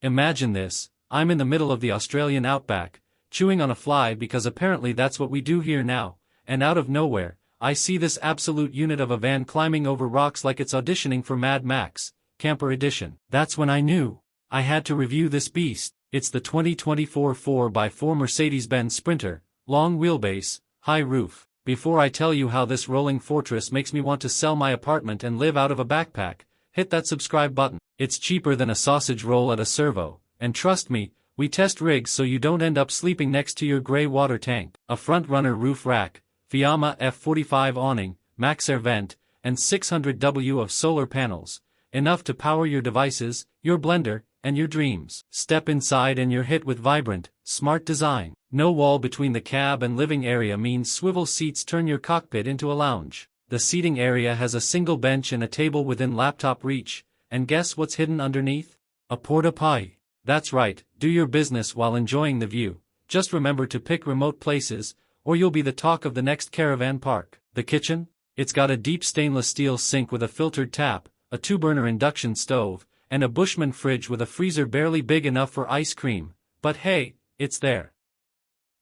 Imagine this, I'm in the middle of the Australian outback, chewing on a fly because apparently that's what we do here now, and out of nowhere, I see this absolute unit of a van climbing over rocks like it's auditioning for Mad Max, Camper Edition. That's when I knew I had to review this beast. It's the 2024 4x4 Mercedes-Benz Sprinter, long wheelbase, high roof. Before I tell you how this rolling fortress makes me want to sell my apartment and live out of a backpack, hit that subscribe button. It's cheaper than a sausage roll at a servo, and trust me, we test rigs so you don't end up sleeping next to your gray water tank. A front-runner roof rack, Fiamma F45 awning, Maxxair vent, and 600 W of solar panels, enough to power your devices, your blender, and your dreams. Step inside and you're hit with vibrant, smart design. No wall between the cab and living area means swivel seats turn your cockpit into a lounge. The seating area has a single bench and a table within laptop reach, and guess what's hidden underneath? A Porta Potti. That's right, do your business while enjoying the view. Just remember to pick remote places, or you'll be the talk of the next caravan park. The kitchen? It's got a deep stainless steel sink with a filtered tap, a 2-burner induction stove, and a Bushman fridge with a freezer barely big enough for ice cream. But hey, it's there.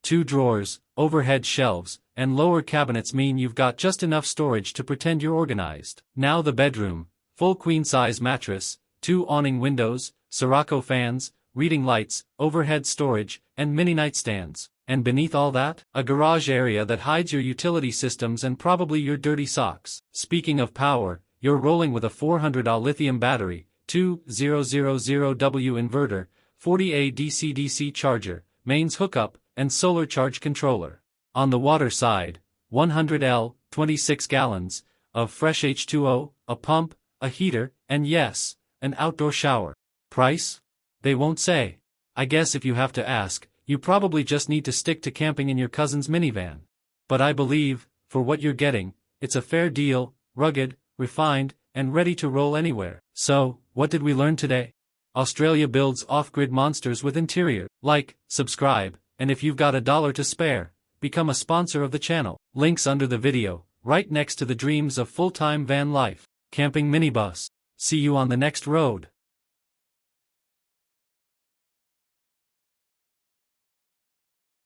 2 drawers, overhead shelves, and lower cabinets mean you've got just enough storage to pretend you're organized. Now the bedroom, full queen-size mattress, 2 awning windows, Sirocco fans, reading lights, overhead storage, and mini nightstands. And beneath all that, a garage area that hides your utility systems and probably your dirty socks. Speaking of power, you're rolling with a 400Ah lithium battery, 2000W inverter, 40A DC-DC charger, mains hookup, and solar charge controller. On the water side, 100L, 26 gallons, of fresh H2O, a pump, a heater, and yes, an outdoor shower. Price? They won't say. I guess if you have to ask, you probably just need to stick to camping in your cousin's minivan. But I believe, for what you're getting, it's a fair deal, rugged, refined, and ready to roll anywhere. So, what did we learn today? Australia builds off-grid monsters with interior. Like, subscribe, and if you've got $1 to spare, become a sponsor of the channel. Links under the video, right next to the dreams of full-time van life. Camping minibus. See you on the next road.